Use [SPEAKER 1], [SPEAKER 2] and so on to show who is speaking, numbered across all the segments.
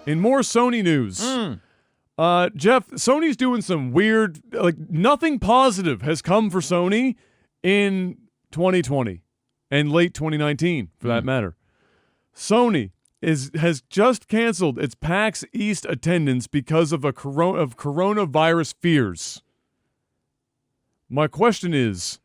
[SPEAKER 1] In more Sony news, Jeff, Sony's doing some weird, nothing positive has come for Sony in 2020 and late 2019, for that matter. Sony has just canceled its PAX East attendance because of coronavirus fears. My question is,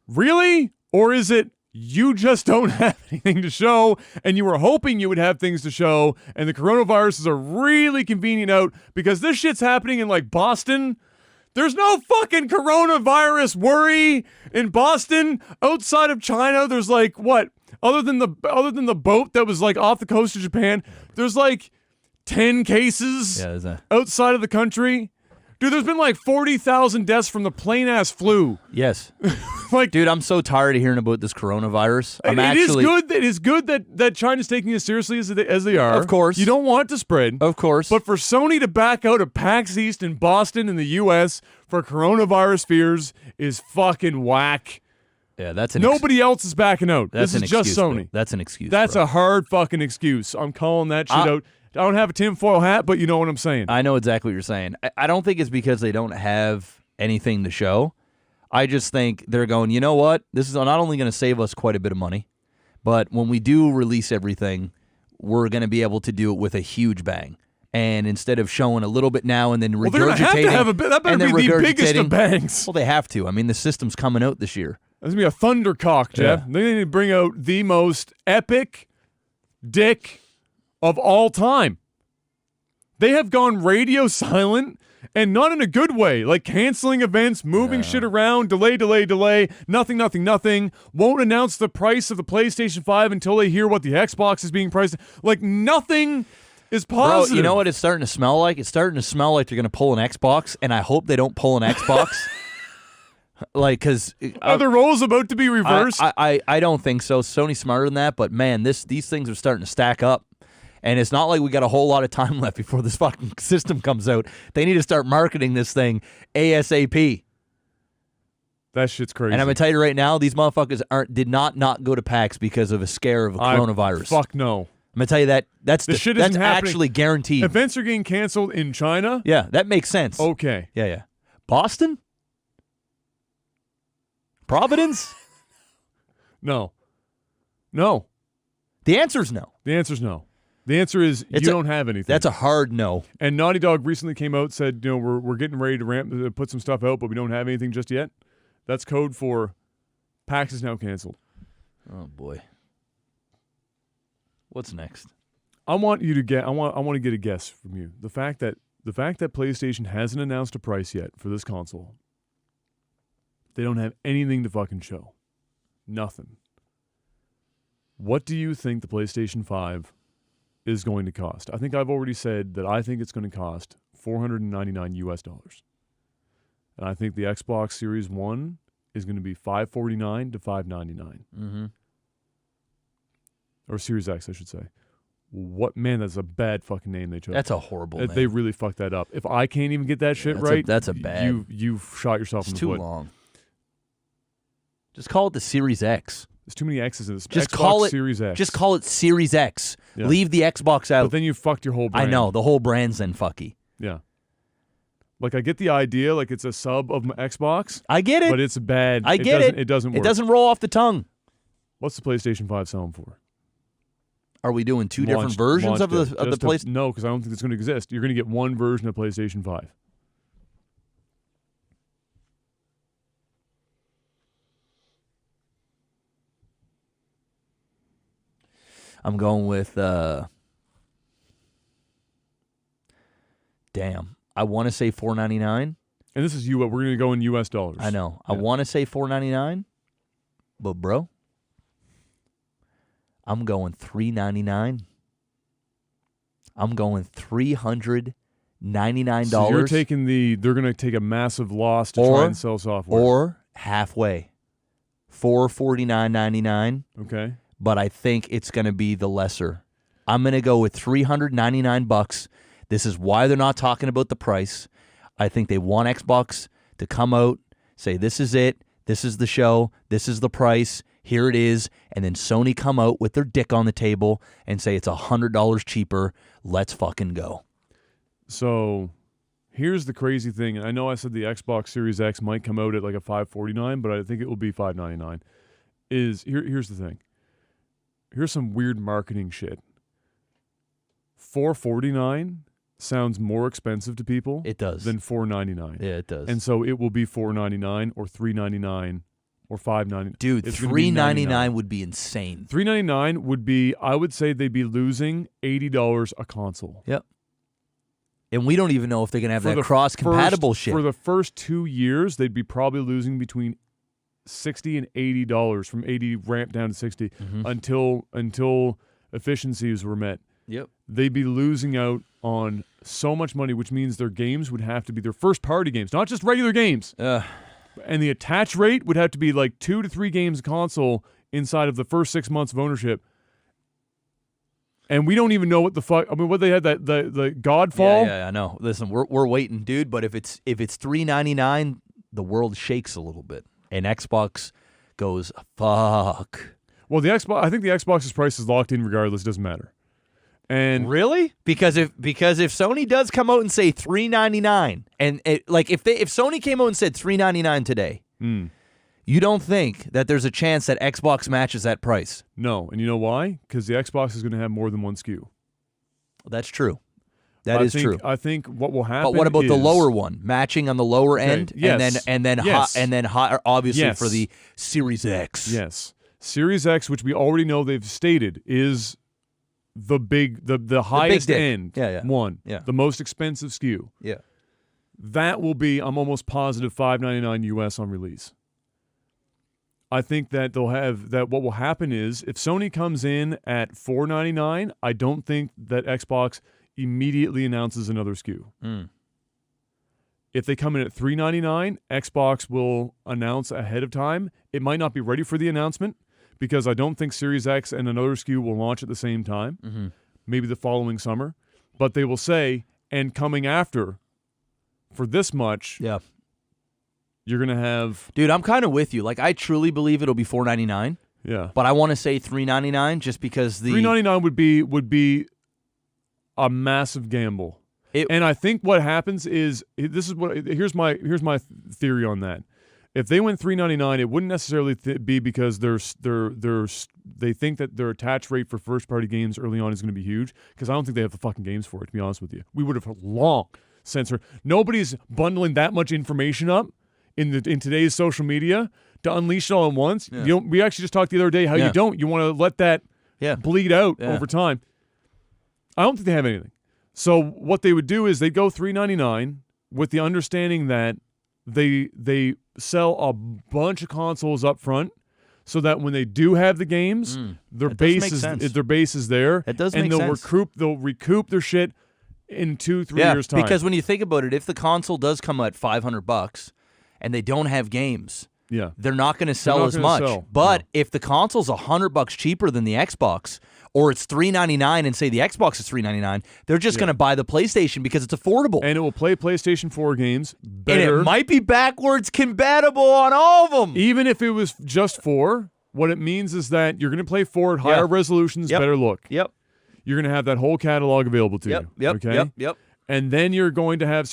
[SPEAKER 1] really? Or is it you just don't have anything to show, and you were hoping you would have things to show, and the coronavirus is a really convenient out because this shit's happening in Boston? There's no fucking coronavirus worry in Boston. Outside of China, there's what? Other than the boat that was off the coast of Japan, there's 10 cases outside of the country. Dude, there's been 40,000 deaths from the plain-ass flu.
[SPEAKER 2] Yes. Dude, I'm so tired of hearing about this coronavirus.
[SPEAKER 1] It is good that China's taking it seriously as they are.
[SPEAKER 2] Of course.
[SPEAKER 1] You don't want it to spread.
[SPEAKER 2] Of course.
[SPEAKER 1] But for Sony to back out of PAX East in Boston in the U.S. for coronavirus fears is fucking whack.
[SPEAKER 2] Yeah, that's
[SPEAKER 1] Nobody else is backing out. This is just Sony.
[SPEAKER 2] Bro. That's an excuse.
[SPEAKER 1] That's a hard fucking excuse. I'm calling that shit out. I don't have a tinfoil hat, but you know what I'm saying.
[SPEAKER 2] I know exactly what you're saying. I don't think it's because they don't have anything to show. I just think they're going, you know what? This is not only going to save us quite a bit of money, but when we do release everything, we're going to be able to do it with a huge bang. And instead of showing a little bit now and then regurgitating,
[SPEAKER 1] they're going to have a bit. That better be the biggest of bangs.
[SPEAKER 2] Well, they have to. I mean, the system's coming out this year.
[SPEAKER 1] That's going to be a thundercock, Jeff. Yeah. They need to bring out the most epic dick of all time. They have gone radio silent, and not in a good way, canceling events, moving shit around, delay, nothing. Won't announce the price of the PlayStation 5 until they hear what the Xbox is being priced. Nothing is positive.
[SPEAKER 2] Bro, you know what it's starting to smell like? It's starting to smell like they're going to pull an Xbox, and I hope they don't pull an Xbox. Because
[SPEAKER 1] are the roles about to be reversed?
[SPEAKER 2] I don't think so. Sony's smarter than that, but man, these things are starting to stack up. And it's not like we got a whole lot of time left before this fucking system comes out. They need to start marketing this thing ASAP.
[SPEAKER 1] That shit's crazy.
[SPEAKER 2] And I'm going to tell you right now, these motherfuckers did not go to PAX because of a scare of a coronavirus.
[SPEAKER 1] Fuck no.
[SPEAKER 2] I'm going to tell you that's actually guaranteed.
[SPEAKER 1] Events are getting canceled in China?
[SPEAKER 2] Yeah, that makes sense.
[SPEAKER 1] Okay.
[SPEAKER 2] Yeah. Boston? Providence?
[SPEAKER 1] No.
[SPEAKER 2] The answer's no.
[SPEAKER 1] The answer is you don't have anything.
[SPEAKER 2] That's a hard no.
[SPEAKER 1] And Naughty Dog recently came out and said, we're getting ready to put some stuff out, but we don't have anything just yet. That's code for PAX is now canceled.
[SPEAKER 2] Oh boy. What's next?
[SPEAKER 1] I want to get a guess from you. The fact that PlayStation hasn't announced a price yet for this console. They don't have anything to fucking show. Nothing. What do you think the PlayStation 5 is going to cost? I think I've already said that I think it's going to cost $499 US. And I think the Xbox Series 1 is going to be $549 to $599.
[SPEAKER 2] Mm-hmm.
[SPEAKER 1] Or Series X, I should say. Man, that's a bad fucking name they chose.
[SPEAKER 2] That's a horrible name.
[SPEAKER 1] They really fucked that up. If I can't even get that shit right,
[SPEAKER 2] that's a bad.
[SPEAKER 1] You've shot yourself in the foot.
[SPEAKER 2] It's too long. Just call it the Series X.
[SPEAKER 1] There's too many X's in this.
[SPEAKER 2] Just
[SPEAKER 1] Xbox
[SPEAKER 2] call it
[SPEAKER 1] Series X.
[SPEAKER 2] Just call it Series X.
[SPEAKER 1] Yeah.
[SPEAKER 2] Leave the Xbox out.
[SPEAKER 1] But then you fucked your whole brand.
[SPEAKER 2] I know. The whole brand's then fucky.
[SPEAKER 1] Yeah. I get the idea, it's a sub of my Xbox.
[SPEAKER 2] I get it.
[SPEAKER 1] But it's bad.
[SPEAKER 2] I get it.
[SPEAKER 1] It doesn't work.
[SPEAKER 2] It doesn't roll off the tongue.
[SPEAKER 1] What's the PlayStation 5 selling for?
[SPEAKER 2] Are we doing two different versions of the PlayStation?
[SPEAKER 1] No, because I don't think it's going to exist. You're going to get one version of PlayStation 5.
[SPEAKER 2] I'm going with, damn, I want to say $499.
[SPEAKER 1] And this is we're going to go in US dollars.
[SPEAKER 2] I know.
[SPEAKER 1] Yeah.
[SPEAKER 2] I want to say $499, but bro, I'm going $399. I'm going $399.
[SPEAKER 1] So you're taking they're going to take a massive loss to try and sell software.
[SPEAKER 2] Or halfway, $449.99.
[SPEAKER 1] Okay.
[SPEAKER 2] But I think it's going to be the lesser. I'm going to go with $399. This is why they're not talking about the price. I think they want Xbox to come out, say, this is it, this is the show, this is the price, Here it is. And then Sony come out with their dick on the table and say it's $100 cheaper. Let's fucking go.
[SPEAKER 1] So here's the crazy thing. I know I said the Xbox Series X might come out at like a $549, but I think it will be $599. Here's the thing. Here's some weird marketing shit. $449 sounds more expensive to people.
[SPEAKER 2] It does.
[SPEAKER 1] Than $499.
[SPEAKER 2] Yeah, it does.
[SPEAKER 1] And so it will be $499 or $399 or $599.
[SPEAKER 2] Dude, $399 would be insane.
[SPEAKER 1] $399 would be, I would say they'd be losing $80 a console.
[SPEAKER 2] Yep. And we don't even know if they're going to have that cross-compatible shit.
[SPEAKER 1] For the first 2 years, they'd be probably losing between $60 and $80, from 80 ramp down to 60 until efficiencies were met.
[SPEAKER 2] Yep.
[SPEAKER 1] They'd be losing out on so much money, which means their games would have to be their first-party games, not just regular games. And the attach rate would have to be like 2 to 3 games a console inside of the first 6 months of ownership. And we don't even know what the fuck. I mean, what they had, the Godfall.
[SPEAKER 2] Yeah, I know. Listen, we're waiting, dude. But if it's $399, the world shakes a little bit, and Xbox goes fuck.
[SPEAKER 1] Well, I think the Xbox's price is locked in regardless. It doesn't matter. And
[SPEAKER 2] really, because if Sony does come out and say $399, and if Sony came out and said $399 today, you don't think that there's a chance that Xbox matches that price?
[SPEAKER 1] No, and you know why? Because the Xbox is going to have more than one SKU.
[SPEAKER 2] That's true. That is true.
[SPEAKER 1] I think what will happen.
[SPEAKER 2] But what about the lower one, matching on the lower end,
[SPEAKER 1] yes.
[SPEAKER 2] and then high, obviously for the Series X?
[SPEAKER 1] Yes, Series X, which we already know they've stated is the highest end one, the most expensive SKU.
[SPEAKER 2] Yeah,
[SPEAKER 1] that will be, I'm almost positive, $599 US on release. I think that they'll have that. What will happen is if Sony comes in at $499, I don't think that Xbox immediately announces another SKU. If they come in at $399, Xbox will announce ahead of time. It might not be ready for the announcement because I don't think Series X and another SKU will launch at the same time. Maybe the following summer, but they will say, and coming after for this much.
[SPEAKER 2] Yeah.
[SPEAKER 1] You're going to have...
[SPEAKER 2] Dude, I'm kind of with you. Like, I truly believe it'll be $499.
[SPEAKER 1] Yeah.
[SPEAKER 2] But I want to say $399 just because the...
[SPEAKER 1] $399 would be a massive gamble. And I think what happens is... Here's my theory on that. If they went $399, it wouldn't necessarily be because they think that their attach rate for first-party games early on is going to be huge, because I don't think they have the fucking games for it, to be honest with you. We would have long since... Nobody's bundling that much information up in today's social media to unleash it all at once.
[SPEAKER 2] Yeah.
[SPEAKER 1] We actually just talked the other day how you don't. You want to let that bleed out over time. I don't think they have anything. So what they would do is they'd go $399 with the understanding that they sell a bunch of consoles up front so that when they do have the games, their base is there.
[SPEAKER 2] It does make sense.
[SPEAKER 1] They'll recoup their shit in 2-3 years time.
[SPEAKER 2] Because when you think about it, if the console does come at $500 and they don't have games, they're not going to sell as much. But if the console's $100 cheaper than the Xbox, or it's $399 and say the Xbox is $399, they're just going to buy the PlayStation because it's affordable.
[SPEAKER 1] And it will play PlayStation 4 games better.
[SPEAKER 2] And it might be backwards compatible on all of them.
[SPEAKER 1] Even if it was just 4, what it means is that you're going to play 4 at higher resolutions, better look.
[SPEAKER 2] Yep.
[SPEAKER 1] You're going to have that whole catalog available to you.
[SPEAKER 2] Yep.
[SPEAKER 1] And then you're going to have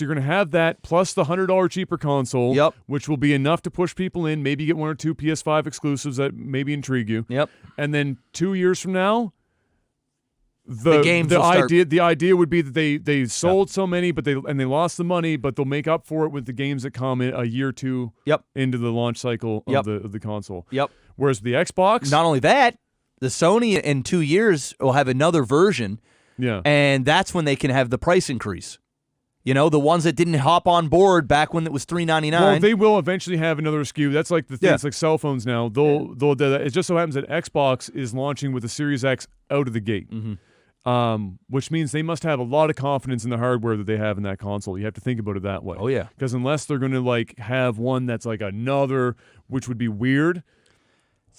[SPEAKER 1] that plus the $100 cheaper console, which will be enough to push people in. Maybe you get 1 or 2 PS5 exclusives that maybe intrigue you.
[SPEAKER 2] Yep.
[SPEAKER 1] And then 2 years from now,
[SPEAKER 2] the
[SPEAKER 1] idea would be that they sold so many, but they lost the money, but they'll make up for it with the games that come in a year or 2 into the launch cycle of the console.
[SPEAKER 2] Yep.
[SPEAKER 1] Whereas the Xbox,
[SPEAKER 2] not only that, the Sony in 2 years will have another version.
[SPEAKER 1] Yeah.
[SPEAKER 2] And that's when they can have the price increase. You know, the ones that didn't hop on board back when it was $399.
[SPEAKER 1] Well, they will eventually have another SKU. That's like the thing. It's like cell phones now. They'll do that. It just so happens that Xbox is launching with the Series X out of the gate. Which means they must have a lot of confidence in the hardware that they have in that console. You have to think about it that way.
[SPEAKER 2] Oh, yeah.
[SPEAKER 1] Because unless they're going to have one that's like another, which would be weird,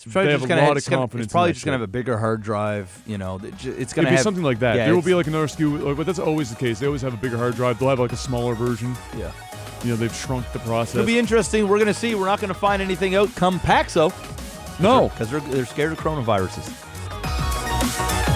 [SPEAKER 1] they have a lot of confidence.
[SPEAKER 2] It's probably just going to have a bigger hard drive. You know, it's going to
[SPEAKER 1] be something like that.
[SPEAKER 2] Yeah,
[SPEAKER 1] there will be like another SKU, but that's always the case. They always have a bigger hard drive. They'll have like a smaller version.
[SPEAKER 2] Yeah.
[SPEAKER 1] You know, they've shrunk the process.
[SPEAKER 2] It'll be interesting. We're going to see. We're not going to find anything out come PAX, though.
[SPEAKER 1] No.
[SPEAKER 2] Because they're scared of coronaviruses.